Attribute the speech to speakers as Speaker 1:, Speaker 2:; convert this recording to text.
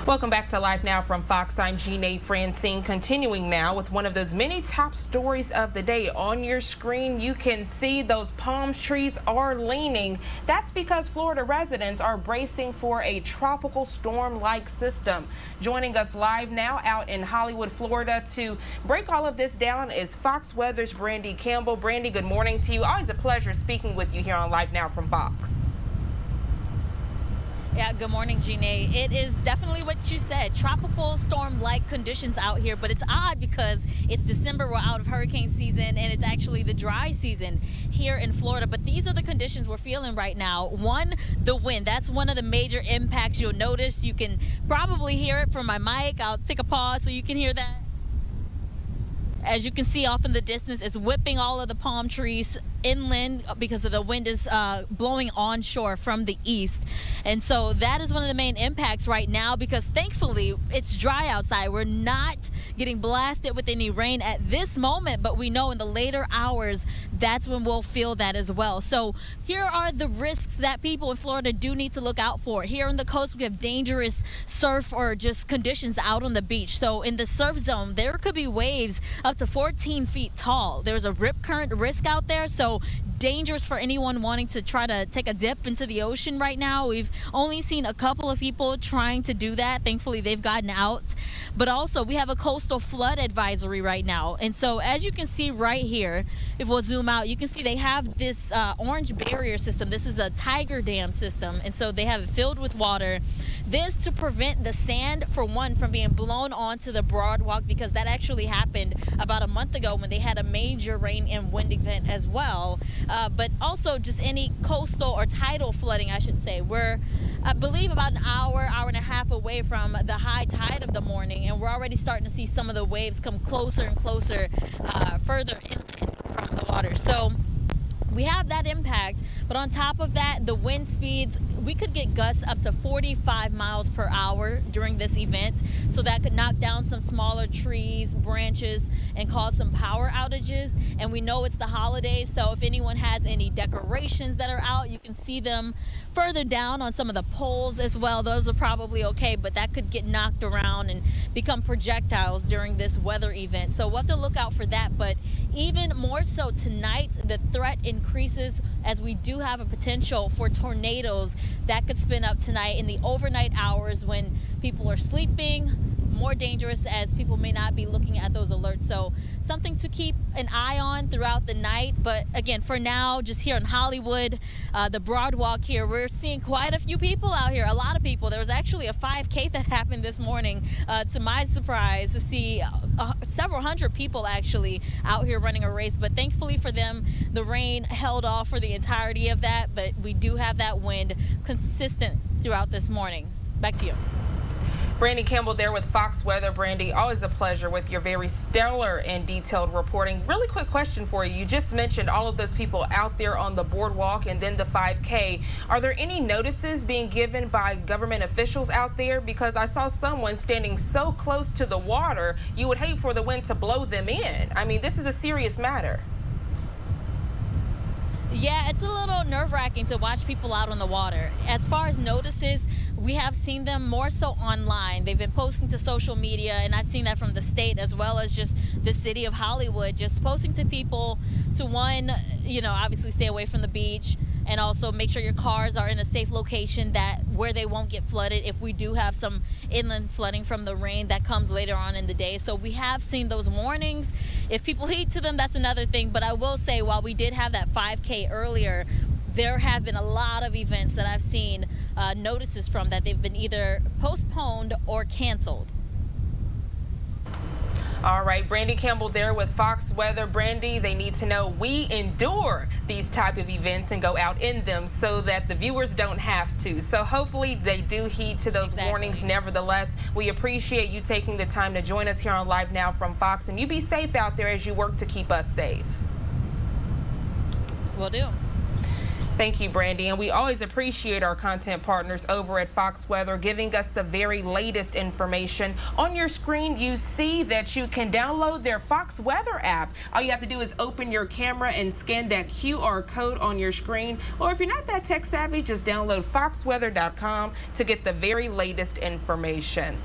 Speaker 1: Welcome back to Live Now from Fox. I'm Jeanne Francine, continuing now with one of those many top stories of the day. On your screen, you can see those palm trees are leaning. That's because Florida residents are bracing for a tropical storm-like system. Joining us live now out in Hollywood, Florida to break all of this down is Fox Weather's Brandy Campbell. Brandy, good morning to you. Always a pleasure speaking with you here on Live Now from Fox.
Speaker 2: Yeah, good morning, Jeanne. It is definitely what you said, tropical storm-like conditions out here, but it's odd because it's December, we're out of hurricane season, and it's actually the dry season here in Florida. But these are the conditions we're feeling right now. One, the wind. That's one of the major impacts you'll notice. You can probably hear it from my mic. I'll take a pause so you can hear that. As you can see off in the distance, it's whipping all of the palm trees inland because of the wind is blowing onshore from the east. And so that is one of the main impacts right now because thankfully it's dry outside. We're not getting blasted with any rain at this moment, but we know in the later hours that's when we'll feel that as well. So here are the risks that people in Florida do need to look out for. Here on the coast we have dangerous surf or just conditions out on the beach. So in the surf zone there could be waves up to 14 feet tall. There's a rip current risk out there, so dangerous for anyone wanting to try to take a dip into the ocean right now. We've only seen a couple of people trying to do that. Thankfully they've gotten out. But also we have a coastal flood advisory right now. And so as you can see right here, if we'll zoom out, you can see they have this orange barrier system. This is a Tiger Dam system, and so they have it filled with water. This to prevent the sand, for one, from being blown onto the boardwalk, because that actually happened about a month ago when they had a major rain and wind event as well. But also just any coastal or tidal flooding, I should say. We're, I believe, about an hour and a half away from the high tide of the morning, and we're already starting to see some of the waves come closer and closer, further inland from the water. So we have that impact, but on top of that, the wind speeds, we could get gusts up to 45 miles per hour during this event. So that could knock down some smaller trees, branches, and cause some power outages. And we know it's the holidays, so if anyone has any decorations that are out, you can see them further down on some of the poles as well. Those are probably okay, but that could get knocked around and become projectiles during this weather event. So we'll have to look out for that. But even more so tonight, the threat increases as we do have a potential for tornadoes that could spin up tonight in the overnight hours when people are sleeping. More dangerous as people may not be looking at those alerts. So something to keep an eye on throughout the night. But again, for now, just here in Hollywood, the Broadwalk here, we're seeing quite a few people out here, a lot of people. There was actually a 5K that happened this morning, to my surprise, to see several hundred people actually out here running a race. But thankfully for them, the rain held off for the entirety of that. But we do have that wind consistent throughout this morning. Back to you.
Speaker 1: Brandy Campbell there with Fox Weather. Brandy, always a pleasure with your very stellar and detailed reporting. Really quick question for you. You just mentioned all of those people out there on the boardwalk and then the 5K. Are there any notices being given by government officials out there? Because I saw someone standing so close to the water, you would hate for the wind to blow them in. I mean, this is a serious matter.
Speaker 2: Yeah, it's a little nerve-wracking to watch people out on the water. As far as notices, we have seen them more so online. They've been posting to social media, and I've seen that from the state as well as just the city of Hollywood, just posting to people to, one, you know, obviously stay away from the beach, and also make sure your cars are in a safe location where they won't get flooded if we do have some inland flooding from the rain that comes later on in the day. So we have seen those warnings. If people heed to them, that's another thing. But I will say, while we did have that 5K earlier, there have been a lot of events that I've seen notices from that they've been either postponed or canceled.
Speaker 1: All right, Brandy Campbell there with Fox Weather. Brandy, they need to know we endure these type of events and go out in them so that the viewers don't have to. So hopefully they do heed to those warnings. Nevertheless, we appreciate you taking the time to join us here on Live Now from Fox, and you be safe out there as you work to keep us safe.
Speaker 2: Will do.
Speaker 1: Thank you, Brandy. And we always appreciate our content partners over at Fox Weather giving us the very latest information. On your screen, you see that you can download their Fox Weather app. All you have to do is open your camera and scan that QR code on your screen. Or if you're not that tech savvy, just download foxweather.com to get the very latest information.